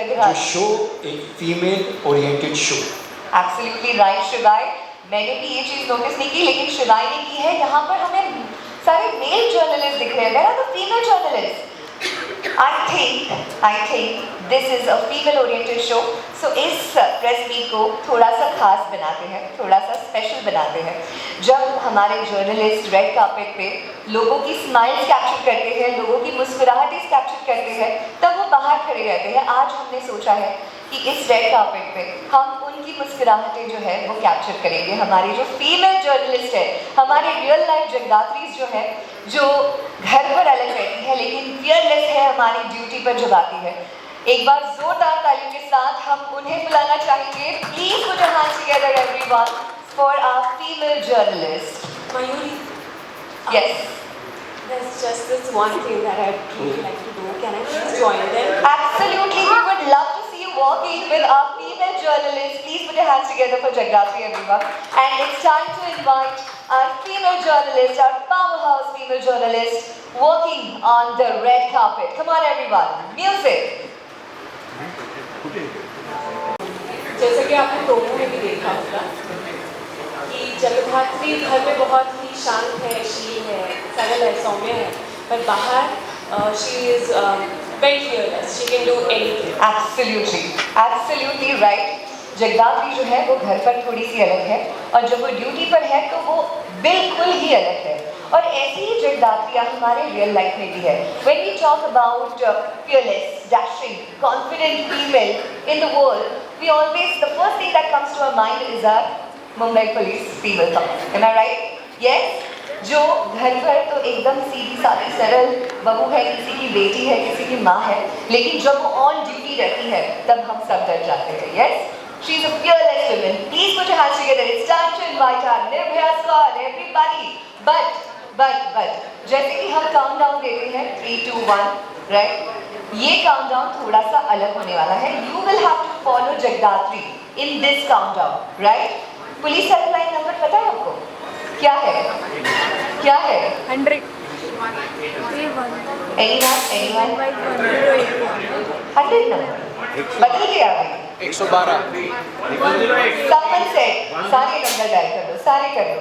जो शो एक female oriented show. Absolutely right शिवाय, मैंने भी ये चीज़ नोटिस नहीं की लेकिन शिवाय ने की है। यहाँ पर हमें सारे मेल जर्नलिस्ट दिख रहे हैं, where are the female journalist? I think this is a female oriented show. So इस प्रेस मीट को थोड़ा सा खास बनाते हैं, थोड़ा सा स्पेशल बनाते हैं। जब हमारे जर्नलिस्ट रेड कार्पेट पे लोगों की स्माइल्स कैप्चर करते हैं, लोगों की मुस्कुराहटें कैप्चर करते हैं, तब वो बाहर खड़े रहते हैं। आज हमने सोचा है कि इस रेड कार्पेट पे हम उनकी मुस्कुराहटें जो है वो कैप्चर करेंगे। हमारी जो फीमेल जर्नलिस्ट है, हमारे रियल लाइफ जगदात्रीज जो है, जो घर पर अलग रहती है लेकिन फियरलेस है हमारी ड्यूटी पर जब आती है। एक बार जोरदार तालियों के साथ हम उन्हें बुलाना चाहेंगे। Please put your hands together everyone for our female journalist. Mayuri, Yes. there's just this one thing that I'd really like to do. Can I please join them? Absolutely, we would love to see you walking with our female journalists. Please put your hands together for Jagdatri, everyone. And it's time to invite our female journalist, our powerhouse female journalist, walking on the red carpet. Come on, everyone. Music. जैसे कि आपने promo में भी देखा होगा कि जगधात्री घर में बहुत ही शांत है, शील है, सरल है, सौम्य है, पर बाहर she is very fearless, she can do anything. Absolutely right. जगदात्री जो है वो घर पर थोड़ी सी अलग है और जब वो ड्यूटी पर है तो वो बिल्कुल ही अलग है। और ऐसी ही जगदात्रियाँ हमारे रियल लाइफ में भी है। When we talk about fearless, dashing, confident female in the world, we always, the first thing that comes to our mind is our Mumbai police female cop. Am I right? Yes? जो घर पर तो एकदम सीधी सादी सरल बहू है, किसी की बेटी है, किसी की माँ है, लेकिन जब वो ऑन ड्यूटी रहती है तब हम सब डर जाते हैं। Yes? She is a fearless woman. Please put your hands together. It's time to invite our Nirbhaya squad, everybody. But जैसे कि हम काउंट डाउन देते हैं 3, 2, 1, राइट? ये काउंट डाउन थोड़ा सा अलग होने वाला है। You will have to follow जगदात्री in this countdown, right? Police helpline number पता है आपको? क्या है? 100. Anyone? 100 नंबर बदल गया अभी। 112। Someone said, सारे नंबर डायल कर दो, सारे कर दो।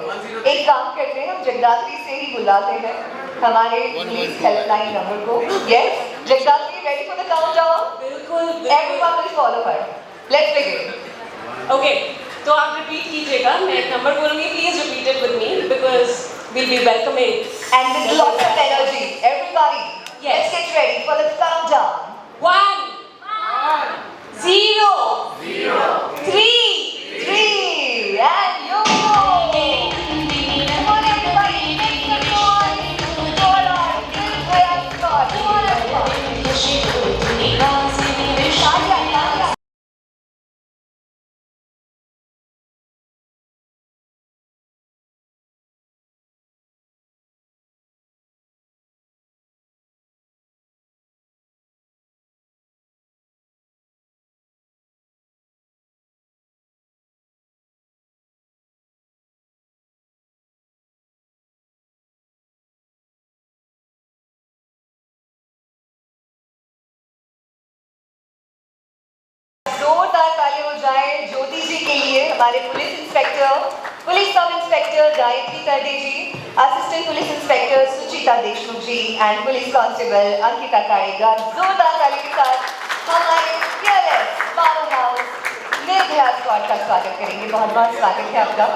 एक काम करते हैं, हम जगदात्री से ही बुलाते हैं हमारे पुलिस हेल्पलाइन नंबर को। Yes, जगदात्री ready for the countdown? बिल्कुल। Everyone will follow her. Let's begin. Okay, तो आप रिपीट कीजिएगा, मैं एक नंबर बोलूँगी, please repeat it with me because we'll be welcoming And with lots of energy, everybody. Yes. Let's get ready for the countdown. 1 0 3 3, and you go. Come on, everybody, make some noise for our Nirbhaya squad. Come on, everyone. Talia. जोरदार ताली हो जाए ज्योति जी के लिए, हमारे police sub inspector Gayatri Karde ji, assistant police inspector Suchita Deshmukh ji and police constable Ankita Karega. जोरदार ताली के साथ हमारे fearless powerhouse निर्भया स्क्वाड का स्वागत करेंगे। बहुत बहुत स्वागत है आपका।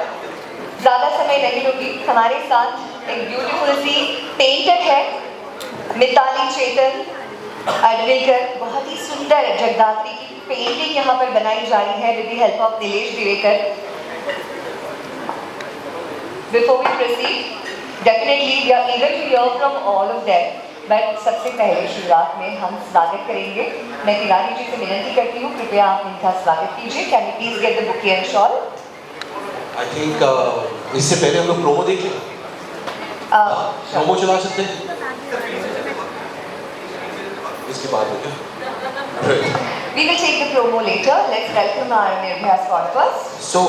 ज़्यादा समय नहीं होगी, हमारे साथ एक ब्यूटीफुल सी पेंटर है मिताली चेतन अडविलकर। बहुत ही सुंदर जगदात्री की पेंटिंग यहाँ पर बनाई जा रही है with the help of Nilesh Divekar. Before we proceed, definitely we are eager to hear from all of them. But सबसे पहले शुरुआत में हम स्वागत करेंगे। मैं तिवारी जी से विनती करती हूँ, कृपया आप इनका स्वागत कीजिए। Can we please get the bouquet and shawl? I think इससे पहले हम लोग प्रोमो देख लें। प्रोमो चला सकते हैं इसके बाद में क्या? We will take the promo later. Let's welcome our Nirbhaya squad first. So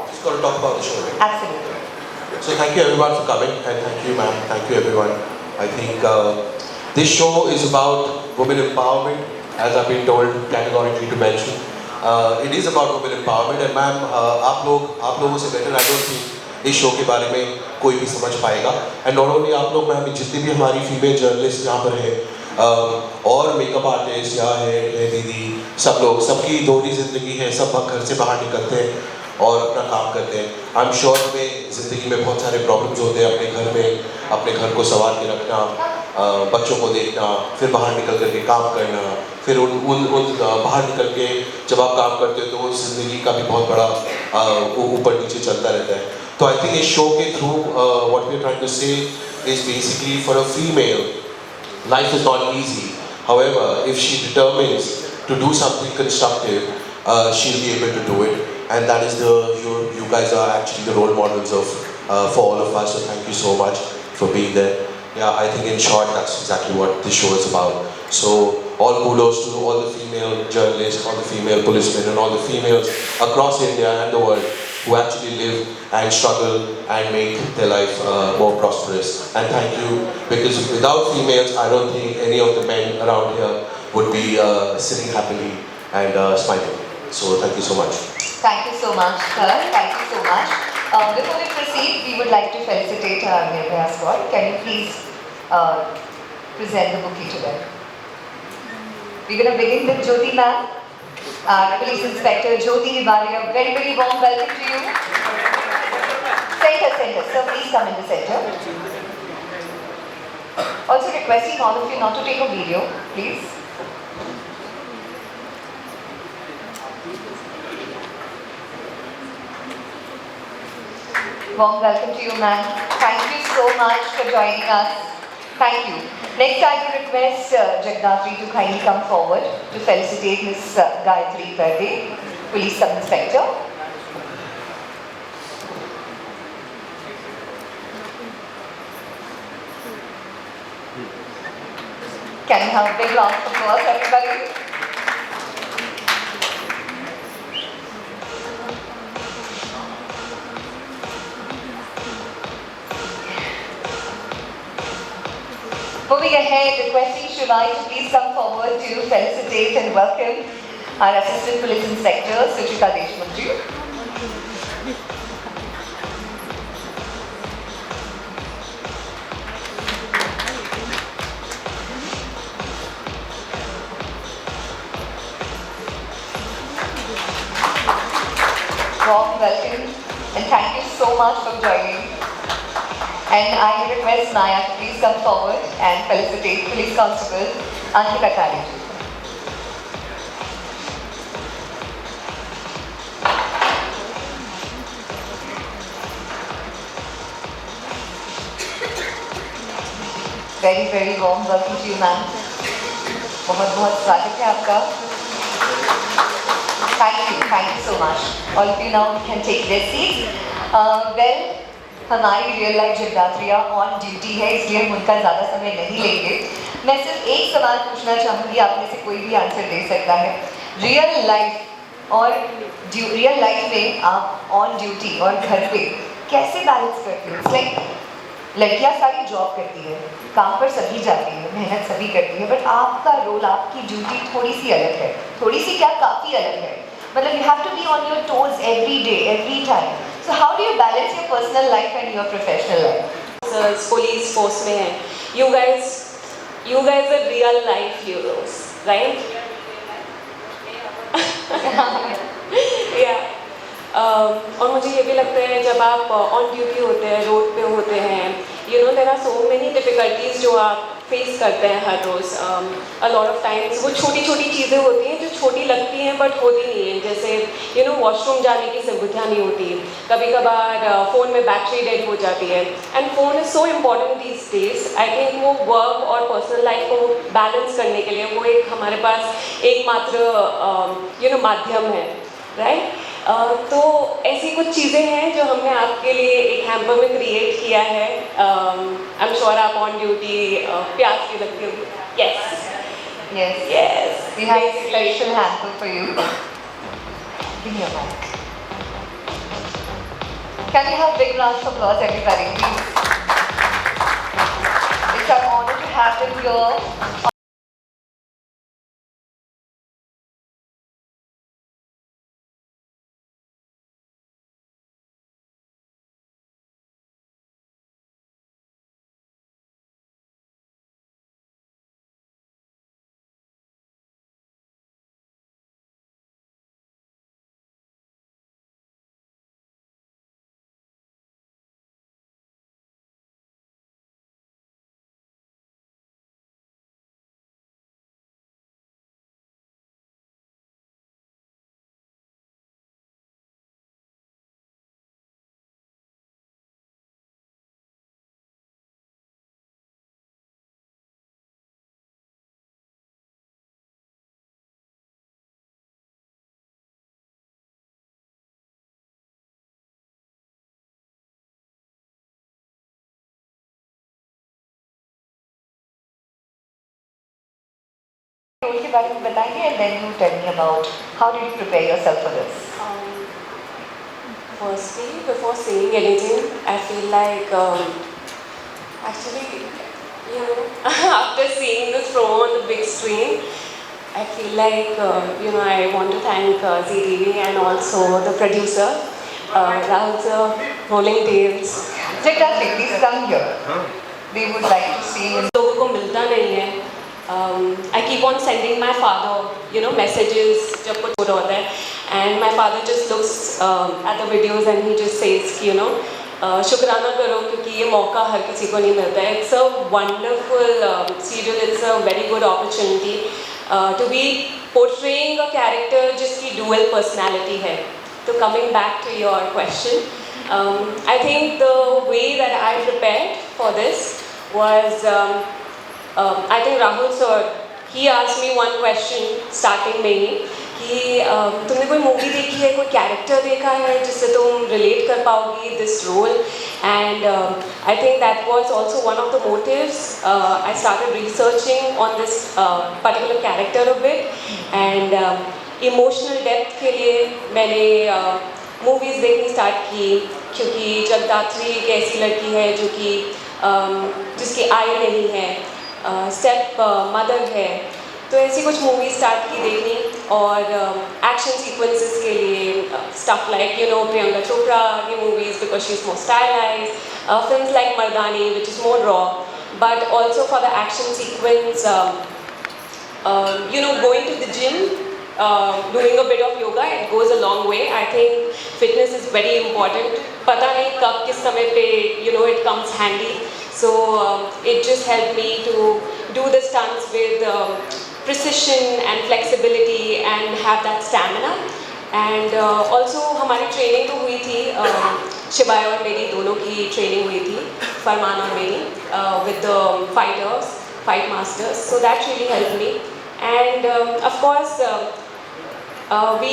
just got to talk about the show. Absolutely. So thank you everyone for coming and thank you ma'am, thank you everyone. I think this show is about women empowerment, as I've been told categorically to mention. It is about women empowerment and ma'am, आप लोगों से better I don't think इस show के बारे में कोई भी समझ पाएगा. And not only आप लोग मैम, जितनी भी हमारी फीमेल जर्नलिस्ट यहाँ पर है और मेकअप आर्टिस्ट या है दीदी, सब लोग, सबकी दोहरी ज़िंदगी है, सब घर से बाहर निकलते हैं और अपना काम करते हैं. आई एम श्योर में ज़िंदगी में बहुत सारे प्रॉब्लम्स होते हैं, अपने घर में अपने घर को संभाल के रखना, बच्चों को देखना, फिर बाहर निकल करके काम करना, फिर उन बाहर निकल के जब आप काम करते हो तो वो ज़िंदगी का भी बहुत बड़ा ऊपर नीचे चलता रहता है. तो आई थिंक इस शो के through what we are trying to say is basically for a female life is not easy. However, if she determines to do something constructive, she'll be able to do it. And that is you guys are actually the role models for all of us. So thank you so much for being there. Yeah, I think in short, that's exactly what this show is about. So all kudos to all the female journalists, all the female policemen, and all the females across India and the world who actually live and struggle and make their life more prosperous. And thank you, because without females, I don't think any of the men around here would be sitting happily and smiling. So thank you so much. Thank you so much, sir. Thank you so much. Before we proceed, we would like to felicitate our Nirbhaya squad. Can you please present the bouquet to them? We're going to begin with Jyoti ma'am. Police Inspector Jyoti Ibaria, very, very warm welcome to you. Center. Sir, please come in the center. Also requesting all of you not to take a video, please. Warm welcome to you, ma'am. Thank you so much for joining us. Thank you. Next, I will request Jagdatri to kindly come forward to felicitate Ms. Gayatri Tarde, Police Sub-Inspector. Can you have a big round of applause, everybody? Moving ahead, requesting Shivai to please come forward to felicitate and welcome our Assistant Police Inspector, Suchita Deshmukh ji. Warm welcome and thank you so much for joining. And I will request Maya to please come forward and felicitate Police Constable Ankita Kari. Very, very warm welcome to you, ma'am. बहुत स्वागत है आपका. Thank you so much. All of you now can take their seats. हमारी real life जगदात्रिया on duty है, इसलिए हम उनका ज़्यादा समय नहीं लेंगे. मैं सिर्फ एक सवाल पूछना चाहूँगी, आप में से कोई भी आंसर दे सकता है. रियल लाइफ में आप ऑन ड्यूटी और घर पे कैसे बैलेंस करते हो? लाइक लड़कियाँ सारी जॉब करती है, काम पर सभी जाती है, मेहनत सभी करती है, बट आपका रोल, आपकी ड्यूटी थोड़ी सी अलग है. थोड़ी सी क्या, काफ़ी अलग है. मतलब you have to be on your toes every day, every time. So how do you balance your personal life and your professional life? Police force में हैं. You guys are real life heroes, right? Yeah. और मुझे ये भी लगता है जब आप ऑन ड्यूटी होते हैं, रोड पे होते हैं, there are so many difficulties जो आप फेस करते हैं हर रोज़. A lot of times वो छोटी चीज़ें होती हैं जो छोटी लगती हैं बट होती नहीं हैं. जैसे वॉशरूम जाने की सुविधा नहीं होती, कभी कभार फ़ोन में बैटरी डेड हो जाती है. And phone is so important these days. I think वो वर्क और पर्सनल लाइफ को बैलेंस करने के लिए वो एक हमारे पास एकमात्र माध्यम है, राइट? तो ऐसी कुछ चीज़ें हैं जो हमने आपके लिए एक हैम्पर में क्रिएट किया है. आई एम श्योर आप ऑन ड्यूटी प्यास की लगती होगी. Yes. We have a special hamper for you. Give me your mic. Can we have big round of applause, everybody, please? It's an honor to have them here. बारे में बताएंगे and then you tell me about how did you prepare yourself for this? Firstly, before saying anything, I feel like actually, after seeing this promo on the big screen, I feel like I want to thank ZTV and also the producer, Rahul sir, Rolling Tales. Jagdathri, please come here. We would like to see you. लोगों को मिलता नहीं है. I keep on sending my father, messages जब कुछ हो रहा होता है, and my father just looks at the videos and he just says कि शुक्राना करो क्योंकि ये मौका हर किसी को नहीं मिलता है. It's a wonderful serial. It's a very good opportunity to be portraying a character जिसकी dual personality है. So coming back to your question, I think the way that I prepared for this was. I think Rahul sir, he asked me one question starting में ही कि तुमने कोई movie देखी है, कोई character देखा है जिससे तुम रिलेट कर पाओगी this role, and I think that was also one of the motives. I started researching on this particular character of it, and emotional depth के लिए मैंने मूवीज़ देखनी स्टार्ट की, क्योंकि जगदात्री एक ऐसी लड़की है जो कि जिसकी आय नहीं है, स्टेप मदर है, तो ऐसी कुछ मूवी स्टार्ट की देखनी. और एक्शन सीक्वेंसेस के लिए स्टफ लाइक प्रियंका चोपड़ा की movies because she is more stylise, films like Mardaani which is more raw, but also for the action sequence going to the gym, doing a bit of yoga, it goes a long way. I think fitness is very important. पता नहीं कब किस समय पे it comes handy. So it just helped me to do the stunts with precision and flexibility and have that stamina. And also हमारी training तो हुई थी, शिवाय और मेरी दोनों की ट्रेनिंग हुई थी, फरमान और मेरी, with the fighters, fight masters. So that really helped me. And of course we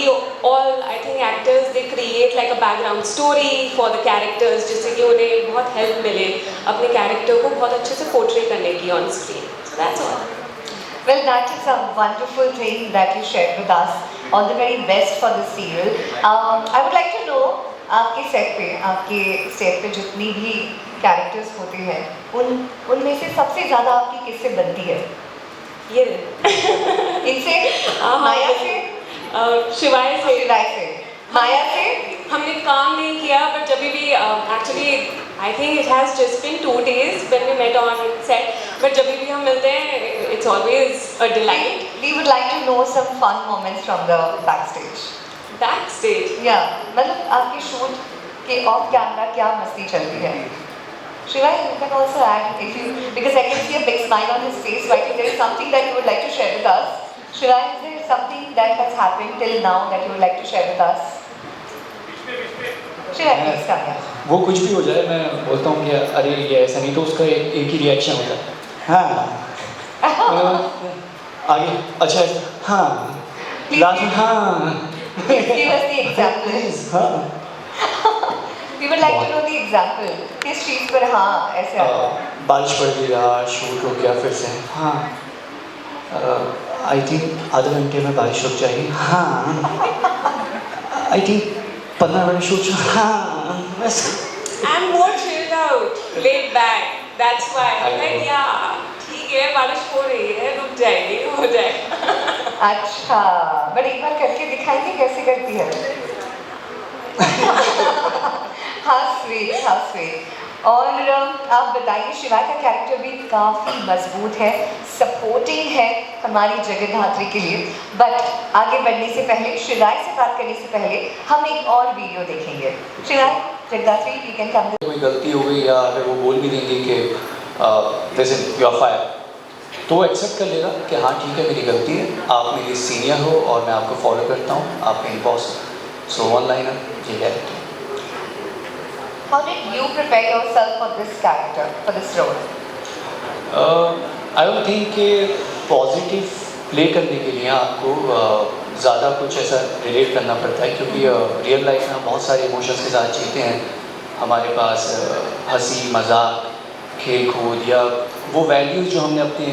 all, I think actors, they create like a background story for the characters जिससे कि उन्हें बहुत help मिले अपने character को बहुत अच्छे से portray करने की on screen. So that's all. Well, that is a wonderful thing that you shared with us. All the very best for the serial. I would like to know आपके set पे जितनी भी कैरेक्टर्स होते हैं उनमें से सबसे ज़्यादा आपकी किससे बनती है? ये इनसे, माया से, शिवाय से, माया से हमने काम नहीं किया, बट जब भी actually I think it has just been 2 days when we met on set, but जब भी हम मिलते हैं it's always a delight. We would like to know some fun moments from the backstage. Backstage? Yeah, मतलब आपके shoot के of camera क्या मस्ती चलती है? Shiva, you can also add if you, because I can see a big smile on his face. Right? If there is something that you would like to share with us, Shiva, is there something that has happened till now that you would like to share with us? Shiva, please come here. वो कुछ भी हो जाए, मैं बोलता हूँ कि अरे ये ऐसा नहीं, तो उसका एक ही रिएक्शन होता है, हाँ आगे अच्छा ऐसा, हाँ लास्ट में हाँ. Please give us the example. हाँ. We would like to know the example. किस चीज़ पर हाँ ऐसे आता है? बारिश पड़ गई, शूट हो गया, फिर से हाँ आई थिंक आधे घंटे में बारिश रुक जाएगी, हाँ आई थिंक 15 मिनट शूट, हाँ बस. I'm more chilled out, laid back. That's why I'm like, yeah, ठीक है, बारिश हो रही है, रुक जाएगी, हो जाएगा. अच्छा, बट एक बार करके दिखाएंगे कैसे करती है? हाँ स्वीट. और आप बताइए, शिवा का कैरेक्टर भी काफ़ी मजबूत है, सपोर्टिंग है हमारी जगदात्री के लिए. बट आगे बढ़ने से पहले, शिवाय से बात करने से पहले हम एक और वीडियो देखेंगे. शिवाय, जगदात्री, यू कैन कम. कोई गलती हो गई या अगर वो बोल भी देंगे कि लिसन यू आर फायर, तो वो एक्सेप्ट कर लेगा कि हाँ ठीक है मेरी गलती है, आप मेरे सीनियर हो और मैं आपको फॉलो करता हूँ, आप मेरी बॉस हो. सो वन लाइनर ये character. How did you prepare yourself for this character, for this role? I don't think कि पॉजिटिव प्ले करने के लिए आपको ज़्यादा कुछ ऐसा रिलेट करना पड़ता है, क्योंकि रियल लाइफ में हम बहुत सारे इमोशंस के साथ जीते हैं. हमारे पास हंसी मजाक खेल कूद या वो वैल्यूज़ जो हमने अपने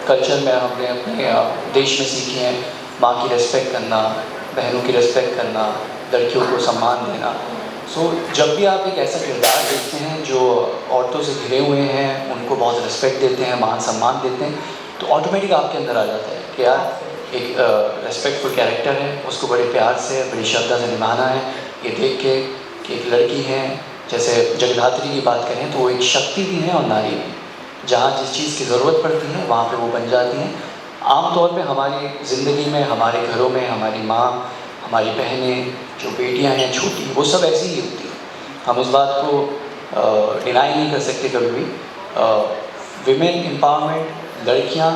कल्चर में हमने अपने देश में सीखी हैं, माँ की रिस्पेक्ट करना, बहनों की रिस्पेक्ट करना, लड़कियों को सम्मान देना। सो जब भी आप एक ऐसा किरदार देखते हैं जो औरतों से घिरे हुए हैं, उनको बहुत रिस्पेक्ट देते हैं, मान सम्मान देते हैं, तो ऑटोमेटिक आपके अंदर आ जाता है कि यार एक रिस्पेक्टफुल कैरेक्टर है, उसको बड़े प्यार से, बड़ी श्रद्धा से निभाना है। ये देख के कि एक लड़की है, जैसे जगधात्री की बात करें तो वो एक शक्ति भी है और नारी भी, जहाँ जिस चीज़ की ज़रूरत पड़ती है वहाँ पे वो बन जाती हैं। आमतौर पे हमारी ज़िंदगी में, हमारे घरों में हमारी माँ, हमारी बहनें, जो बेटियाँ हैं छोटी, वो सब ऐसी ही होती हैं। हम उस बात को डिनाई नहीं कर सकते कभी भी। विमेन एम्पावरमेंट, लड़कियाँ,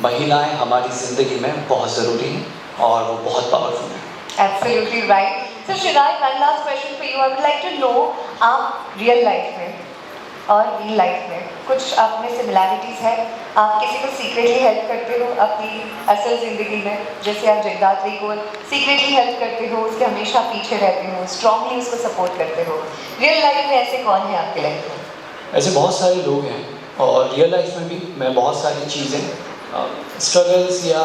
महिलाएं हमारी ज़िंदगी में बहुत ज़रूरी हैं और वो बहुत पावरफुल हैं। Absolutely right. So Shiraj, one last question for you. I would like to know, आप रियल लाइफ में और रियल लाइफ में कुछ आप में सिमिलैरिटीज़ है? आप किसी को सीक्रेटली हेल्प करते हो अपनी असल ज़िंदगी में, जैसे आप जगदात्री को सीक्रेटली हेल्प करते हो, उसके हमेशा पीछे रहते हो, स्ट्रांगली उसको सपोर्ट करते हो। रियल लाइफ में ऐसे कौन है आपके लाइफ में? ऐसे बहुत सारे लोग हैं और रियल लाइफ में भी मैं बहुत सारी चीज़ें, स्ट्रगल्स या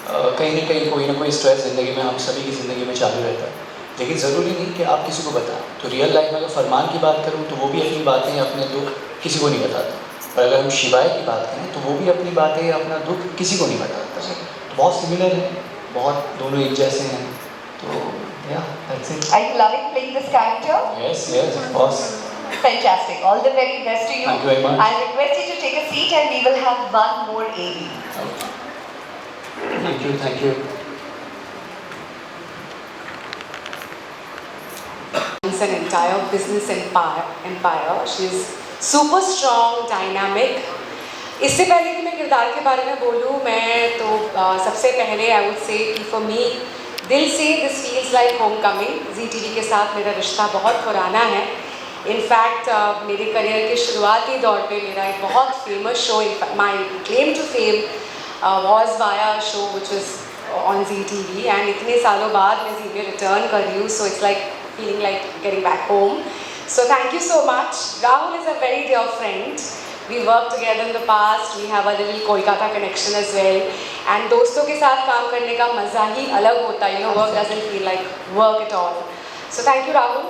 कहीं ना कोई स्ट्रेस ज़िंदगी में हम सभी की ज़िंदगी में चालू रहता है, लेकिन ज़रूरी नहीं कि आप किसी को बताएं। तो रियल लाइफ में अगर फरमान की बात करूं तो वो भी अपनी बातें, अपने दुख किसी को नहीं बताता, और अगर हम शिवाय की बात करें तो वो भी अपनी बातें, अपना दुख किसी को नहीं बताता। तो बहुत सिमिलर है, बहुत दोनों एक जैसे हैं। तो या that's it. Are you loving playing this character? Yes, of course. Fantastic. All the very best to you. Thank you very much. I request you to take a seat and we will have one more AD. Thank you. It's an entire business empire. She's super strong, dynamic. इससे पहले कि मैं किरदार के बारे में बोलूँ, मैं तो सबसे पहले I would say कि for me दिल से this feels like homecoming. Zee TV के साथ मेरा रिश्ता बहुत पुराना है। इनफैक्ट मेरे करियर के शुरुआती दौर पे मेरा एक बहुत famous show, my claim to fame was via show which is on Zee TV, एंड इतने सालों बाद मैं Zee में रिटर्न कर रही हूँ, so it's like feeling like getting back home. So thank you so much. Rahul is a very dear friend. We worked together in the past. We have a little Kolkata connection as well. And दोस्तों के साथ काम करने का मज़ा ही अलग होता है. You know, work doesn't feel like work at all. So thank you, Rahul,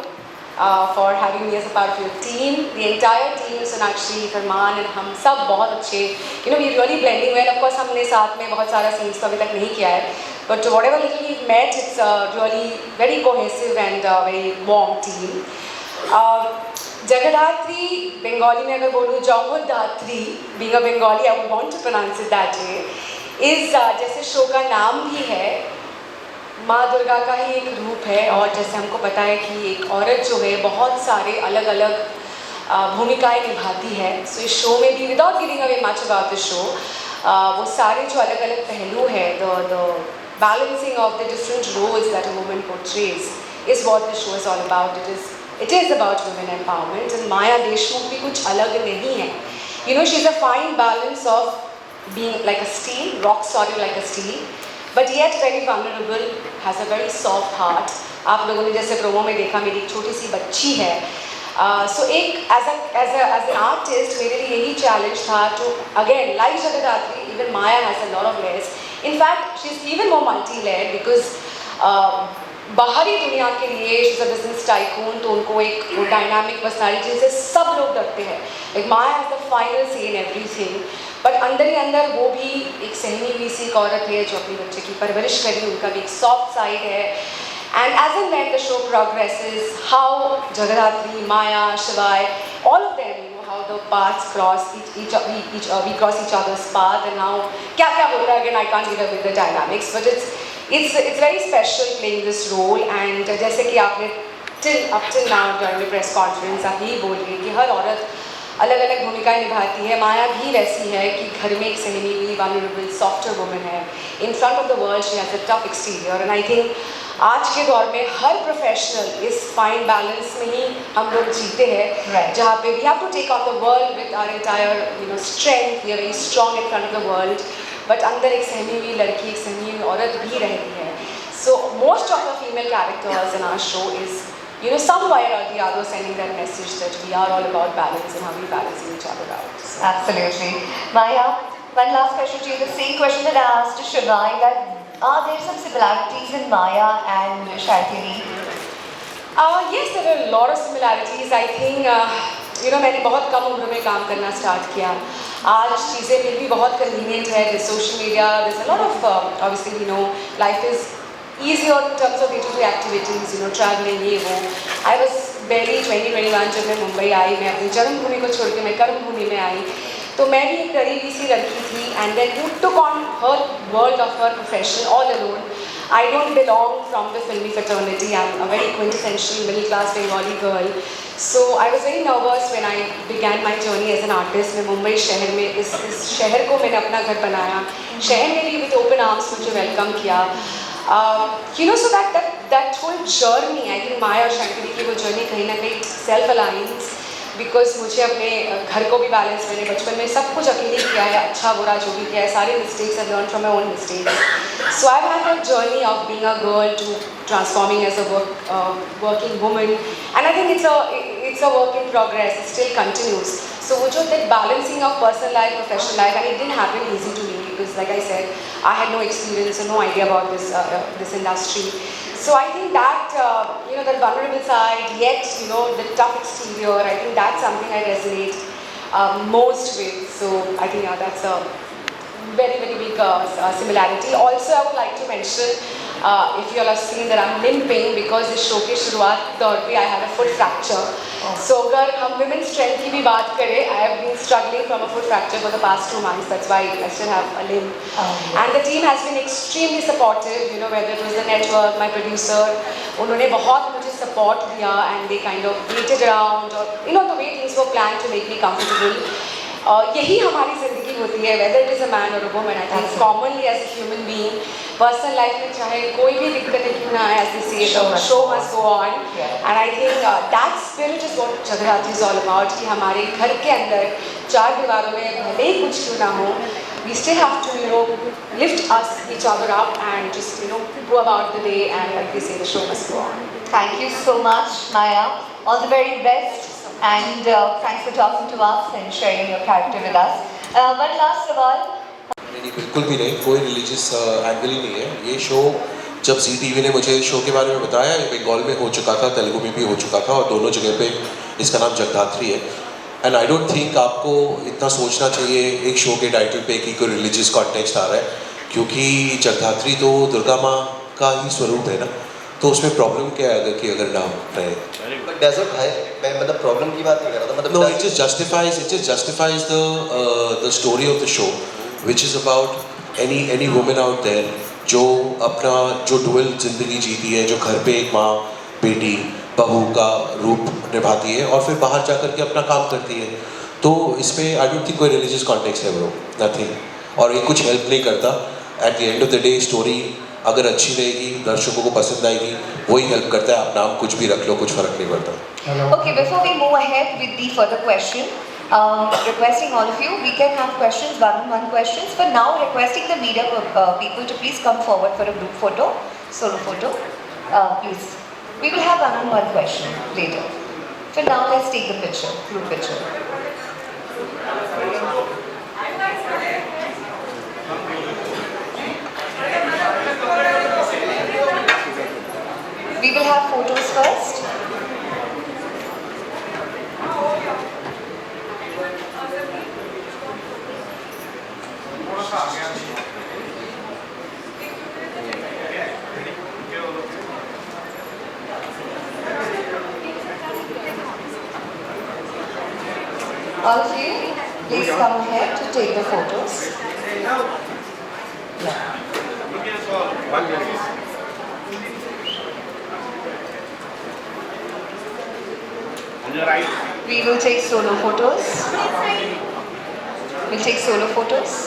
for having me as a part of your team. The entire team, Sonakshi, Farman, and हम सब बहुत अच्छे. You know, we really blending well. Of course, हमने साथ में बहुत सारा scenes तो अभी तक नहीं किया है. But whatever little we've met, it's really very cohesive and very warm team. Jagadhatri, Bengali में अगर बोलूँ Jagaddhatri, being a Bengali, I would want to pronounce it that way, is जैसे शो का नाम भी है, माँ दुर्गा का ही एक रूप है. और जैसे हमको पता है कि एक औरत जो है बहुत सारे अलग अलग भूमिकाएं निभाती है. सो इस शो में भी, without giving away much about the show, वो सारे जो अलग अलग पहलू है, the balancing of the different roles that a woman portrays is what the show is all about. It is about women empowerment, and Maya Deshmukh भी कुछ अलग नहीं है. You know, she's a fine balance of being like a steel, rock solid like a steel, but yet very vulnerable, has a very soft heart. आप लोगों ने जैसे promo में देखा, मेरी एक छोटी सी बच्ची है. So एक as an artist मेरे लिए यही challenge था to, again, like Jagadhatri, even Maya has a lot of layers. In fact, she's even more multi-layered because बाहरी दुनिया के लिए she's a business tycoon, तो उनको एक डायनामिक पर्सनालिटी से सब लोग डरते हैं. Like Maya has the final say in everything, but अंदर ही अंदर वो भी एक सहमी हुई सी एक औरत है जो अपने बच्चे की परवरिश करी, उनका भी एक सॉफ्ट साइड है. And as and when the show progresses, how Jagadhatri, Maya, Shivai, all of them, you know, how the paths cross, we cross each other's path, and now क्या होता है, again I can't get up with the dynamics, but it's very special playing this role. And जैसे कि आपने up till now during the press conference आप यही बोल रही कि हर औरत अलग अलग भूमिकाएं निभाती है. माया भी वैसी है कि घर में एक सहमी हुई vulnerable softer woman है. In front of the world she has a tough exterior, and I think आज के दौर में हर प्रोफेशनल इस फाइन बैलेंस में ही हम लोग जीते हैं, जहाँ पे we have to take on the world with our entire, you know, strength. We are very strong in front of the world, but अंदर एक सहमी हुई लड़की, एक सहमी हुई औरत भी रहती है. So most of the female characters in our show is, you know, some way or the other sending that message that we are all about balance and how we balance each other out. So. Absolutely. Maya, One last question to you, the same question that I asked to Shivai, that are there some similarities in Maya and Shaitini? Yes, there are a lot of similarities. I think मैंने बहुत कम उम्र में काम करना start किया. आज चीज़ें फिर भी बहुत कन्वीनियंट है. There's social media, there's a lot of obviously life is easier in terms of day-to-day activities, traveling, ये वो. I was barely 20-21 जब मैं मुंबई आई. मैं अपनी जन्मभूमि को छोड़ के मैं कर्मभूमि में आई. तो मैं भी एक करीबी सी लड़की थी, and then who took on her world of her profession all alone. I don't belong from the filmy fraternity. I'm a very quintessential middle-class Bengali girl. So I was very nervous when I began my journey as an artist. मैं मुंबई शहर में इस शहर को मैंने अपना घर बनाया. शहर ने भी with open arms मुझे welcome किया. So that whole journey, I think Maya और Shaitini की वो journey कहीं ना कहीं self-alliance. बिकॉज मुझे अपने घर को भी बैलेंस, मैंने बचपन में सब कुछ अकेले किया है, अच्छा बुरा जो भी किया है, सारे mistakes I learn from my own mistakes. So I have that journey of being a girl to transforming as a working woman, and I think it's a work in progress, it still continues. So वो जो that balancing of personal life, professional life, and it didn't happen easy to me because like I said, I had no experience and no idea about this industry. So I think that that vulnerable side, yet the tough exterior, I think that's something I resonate most with. So I think that's a very very big similarity. Also I would like to mention, if you all have seen that I'm limping because इस show के शुरुआत दौर पे I had a foot fracture. So अगर हम women strength की भी बात करें, I have been struggling from a foot fracture for the past 2 months. That's why I still have a limp. And the team has been extremely supportive. Whether it was the network, my producer, उन्होंने बहुत मुझे support दिया, and they kind of waited around, or the way things were planned to make me comfortable. यही हमारी ज़िंदगी होती है, whether it is a man or a woman. I think commonly as a human being, personal life में चाहे कोई भी दिक्कतें क्यों ना आए, as they say, the show must go on. And I think that spirit is what जगराती is all about. कि हमारे घर के अंदर 4 दीवारों में भले ही कुछ क्यों ना हो, we still have to lift each other up and just go about the day, and like they say, the show must go on. Thank you so much, Maya. All the very best. And thanks for talking to us and sharing your character with us. One last सवाल. नहीं, बिल्कुल भी नहीं, कोई religious angle ही नहीं है. ये show जब जी टीवी ने मुझे शो के बारे में बताया, ये बंगाल में हो चुका था, तेलुगु में भी हो चुका था, और दोनों जगह पे इसका नाम जगधात्री है. एंड आई डोंट थिंक आपको इतना सोचना चाहिए एक शो के टाइटल पे कि कोई रिलीजियस कॉन्टेक्स्ट आ रहा है, क्योंकि जगधात्री तो दुर्गा माँ का ही स्वरूप है ना, तो उसमें प्रॉब्लम क्या है अगर नाम रहे. डेजर्ट है, मैं मतलब प्रॉब्लम की बात नहीं कर रहा था, मतलब No, it just justifies the story of the show, which is about any woman out there जो डुअल जिंदगी जीती है, जो घर पे एक माँ बेटी बहू का रूप निभाती है और फिर बाहर जाकर के अपना काम करती है. तो इसमें आई डोंट थिंक कोई रिलीजियस कॉन्टेक्स्ट है ब्रो, नथिंग. और ये कुछ हेल्प नहीं करता. At the end of the day story अगर अच्छी रहेगी, दर्शकों को पसंद आएगी, वही हेल्प करता है. आप नाम कुछ भी रख लो, कुछ फर्क नहीं पड़ता. Okay, before we move ahead with the further question, requesting all of you, we can have questions, one-on-one questions. For now, requesting the media people to please come forward for a group photo, solo photo. Please, we will have one-on-one question later. For now, let's take the picture, group picture. We will have photos first. All of you, please come ahead to take the photos. Yeah. We will take solo photos. We'll take solo photos.